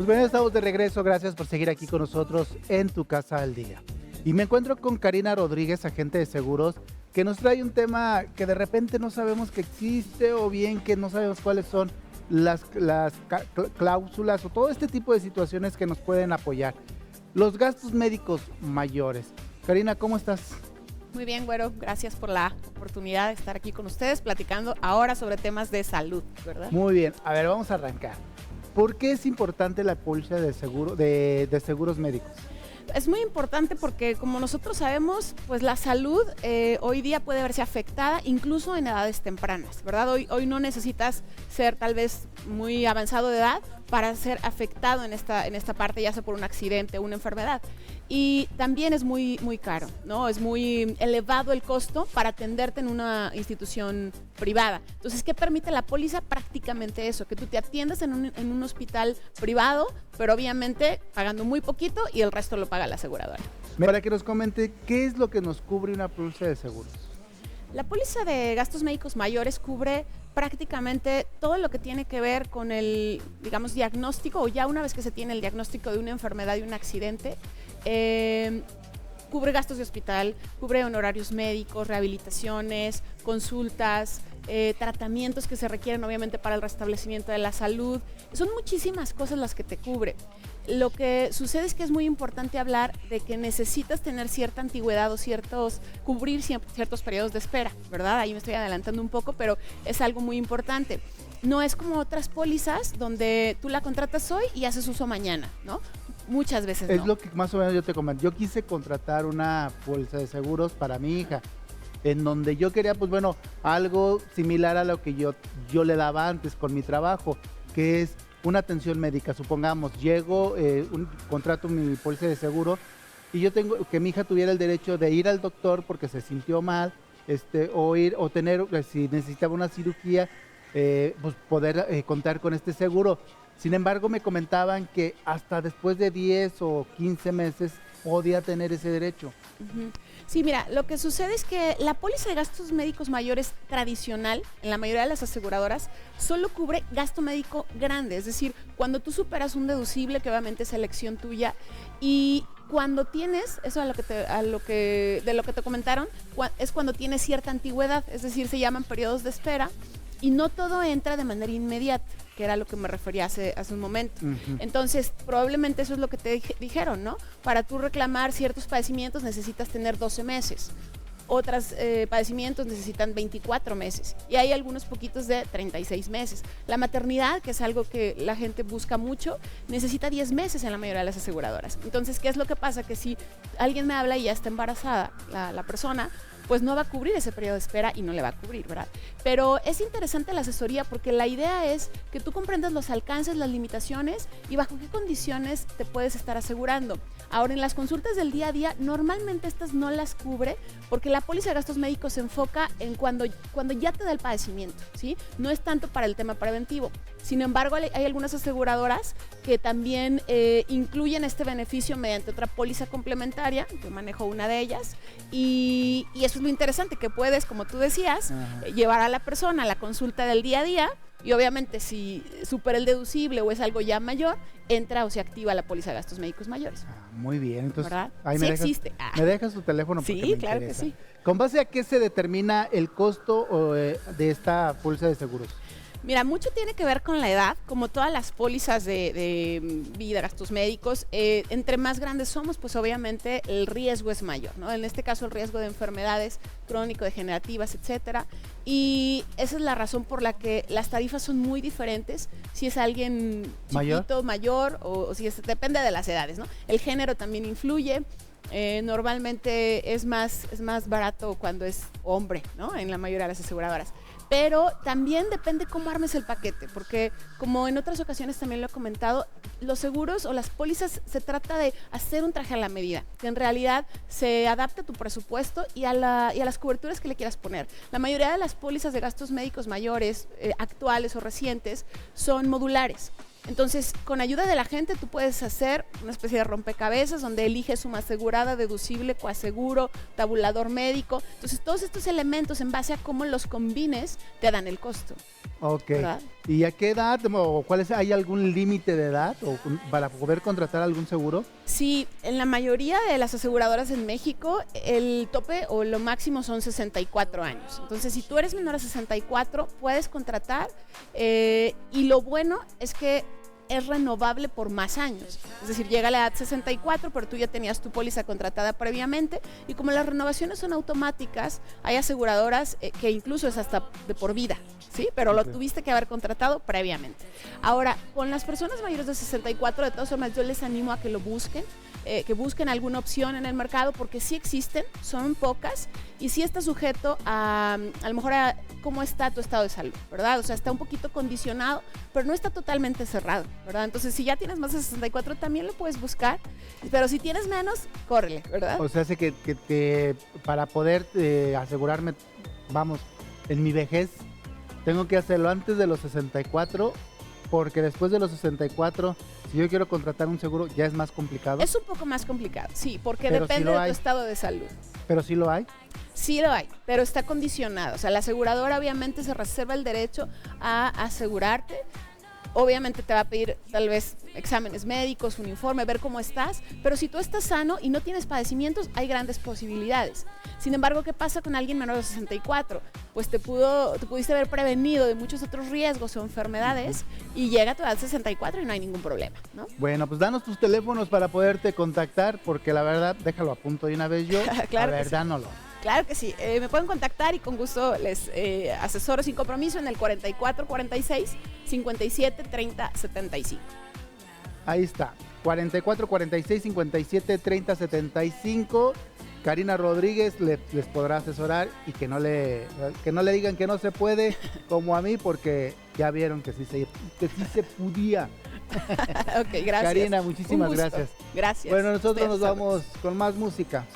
Pues bueno, estamos de regreso. Gracias por seguir aquí con nosotros en Tu Casa al Día. Y me encuentro con Karina Rodríguez, agente de seguros, que nos trae un tema que de repente no sabemos que existe o bien que no sabemos cuáles son las cláusulas o todo este tipo de situaciones que nos pueden apoyar. Los gastos médicos mayores. Karina, ¿cómo estás? Muy bien, güero. Gracias por la oportunidad de estar aquí con ustedes platicando ahora sobre temas de salud, ¿verdad? Muy bien. A ver, vamos a arrancar. ¿Por qué es importante la póliza de seguro de seguros médicos? Es muy importante porque, como nosotros sabemos, pues la salud hoy día puede verse afectada incluso en edades tempranas, ¿verdad? Hoy no necesitas ser tal vez muy avanzado de edad para ser afectado en esta parte, ya sea por un accidente o una enfermedad. Y también es muy, muy caro, ¿no? Es muy elevado el costo para atenderte en una institución privada. Entonces, ¿qué permite la póliza? Prácticamente eso, que tú te atiendas en un hospital privado, pero obviamente pagando muy poquito y el resto lo paga la aseguradora. Para que nos comente, ¿qué es lo que nos cubre una póliza de seguros? La póliza de gastos médicos mayores cubre prácticamente todo lo que tiene que ver con el, digamos, diagnóstico, o ya una vez que se tiene el diagnóstico de una enfermedad y un accidente, cubre gastos de hospital, cubre honorarios médicos, rehabilitaciones, consultas, tratamientos que se requieren obviamente para el restablecimiento de la salud. Son muchísimas cosas las que te cubre. Lo que sucede es que es muy importante hablar de que necesitas tener cierta antigüedad o cubrir ciertos periodos de espera, ¿verdad? Ahí me estoy adelantando un poco, pero es algo muy importante. No es como otras pólizas donde tú la contratas hoy y haces uso mañana, ¿no? Muchas veces no. Es lo que más o menos yo te comento. Yo quise contratar una póliza de seguros para mi hija, en donde yo quería, pues bueno, algo similar a lo que yo le daba antes con mi trabajo, que es una atención médica. Supongamos, llego, contrato mi póliza de seguro y yo tengo que mi hija tuviera el derecho de ir al doctor porque se sintió mal, o tener, si necesitaba una cirugía, pues poder contar con este seguro. Sin embargo, me comentaban que hasta después de 10 o 15 meses podía tener ese derecho. Uh-huh. Sí, mira, lo que sucede es que la póliza de gastos médicos mayores tradicional, en la mayoría de las aseguradoras, solo cubre gasto médico grande, es decir, cuando tú superas un deducible, que obviamente es elección tuya, y cuando tienes, eso de lo que te comentaron, es cuando tienes cierta antigüedad, es decir, se llaman periodos de espera, y no todo entra de manera inmediata, que era lo que me refería hace un momento. Uh-huh. Entonces, probablemente eso es lo que te dijeron, ¿no? Para tú reclamar ciertos padecimientos necesitas tener 12 meses. Otros padecimientos necesitan 24 meses. Y hay algunos poquitos de 36 meses. La maternidad, que es algo que la gente busca mucho, necesita 10 meses en la mayoría de las aseguradoras. Entonces, ¿qué es lo que pasa? Que si alguien me habla y ya está embarazada la persona, pues no va a cubrir ese periodo de espera y no le va a cubrir, ¿verdad? Pero es interesante la asesoría porque la idea es que tú comprendas los alcances, las limitaciones y bajo qué condiciones te puedes estar asegurando. Ahora, en las consultas del día a día, normalmente estas no las cubre porque la póliza de gastos médicos se enfoca en cuando ya te da el padecimiento, ¿sí? No es tanto para el tema preventivo. Sin embargo, hay algunas aseguradoras que también incluyen este beneficio mediante otra póliza complementaria. Yo manejo una de ellas y eso es lo interesante, que puedes, como tú decías, llevar a la persona a la consulta del día a día y obviamente si supera el deducible o es algo ya mayor, entra o se activa la póliza de gastos médicos mayores. Muy bien, entonces ahí sí existe. ¿Me dejas tu teléfono? Porque sí, me claro interesa. que sí. ¿Con base a qué se determina el costo de esta póliza de seguros? Mira, mucho tiene que ver con la edad, como todas las pólizas de vida, gastos médicos. Entre más grandes somos, pues obviamente el riesgo es mayor, ¿no? En este caso el riesgo de enfermedades crónico-degenerativas, etcétera. Y esa es la razón por la que las tarifas son muy diferentes. Si es alguien chiquito, mayor, o si depende de las edades, ¿no? El género también influye. Normalmente es más barato cuando es hombre, ¿no? En la mayoría de las aseguradoras. Pero también depende cómo armes el paquete, porque como en otras ocasiones también lo he comentado, los seguros o las pólizas se trata de hacer un traje a la medida, que en realidad se adapte a tu presupuesto y a las coberturas que le quieras poner. La mayoría de las pólizas de gastos médicos mayores, actuales o recientes, son modulares. Entonces, con ayuda de la gente, tú puedes hacer una especie de rompecabezas donde eliges suma asegurada, deducible, coaseguro, tabulador médico. Entonces, todos estos elementos, en base a cómo los combines, te dan el costo. Ok. ¿Verdad? ¿Y a qué edad o hay algún límite de edad para poder contratar algún seguro? Sí, en la mayoría de las aseguradoras en México, el tope o lo máximo son 64 años. Entonces, si tú eres menor a 64, puedes contratar y lo bueno es que es renovable por más años. Es decir, llega a la edad 64, pero tú ya tenías tu póliza contratada previamente y como las renovaciones son automáticas, hay aseguradoras que incluso es hasta de por vida, ¿sí? Pero lo tuviste que haber contratado previamente. Ahora, con las personas mayores de 64, de todas formas, yo les animo a que lo busquen, que busquen alguna opción en el mercado porque sí existen, son pocas y sí está sujeto a lo mejor a cómo está tu estado de salud, ¿verdad? O sea, está un poquito condicionado, pero no está totalmente cerrado, ¿verdad? Entonces, si ya tienes más de 64, también lo puedes buscar, pero si tienes menos, córrele, ¿verdad? O sea, hace que para poder asegurarme, vamos, en mi vejez, tengo que hacerlo antes de los 64, porque después de los 64, si yo quiero contratar un seguro, ya es más complicado. Es un poco más complicado, sí, porque Pero depende sí lo de tu hay. estado de salud. Pero sí lo hay. Sí lo hay, pero está condicionado. O sea, la aseguradora obviamente se reserva el derecho a asegurarte. Obviamente te va a pedir tal vez exámenes médicos, un informe, ver cómo estás, pero si tú estás sano y no tienes padecimientos, hay grandes posibilidades. Sin embargo, ¿qué pasa con alguien menor de 64? Pues te pudiste haber prevenido de muchos otros riesgos o enfermedades y llega a tu edad 64 y no hay ningún problema, ¿no? Bueno, pues danos tus teléfonos para poderte contactar, porque la verdad, déjalo a punto de una vez yo. Claro a que ver, sí. dánoslo. Claro que sí, me pueden contactar y con gusto les asesoro sin compromiso en el 4446 57 30 75. Ahí está, 44 46 57 30 75. Karina Rodríguez les podrá asesorar y que no le digan que no se puede, como a mí, porque ya vieron que sí se podía. Ok, gracias. Karina, muchísimas Un gusto. gracias. Gracias. Bueno, nosotros Ustedes nos saben. vamos con más música.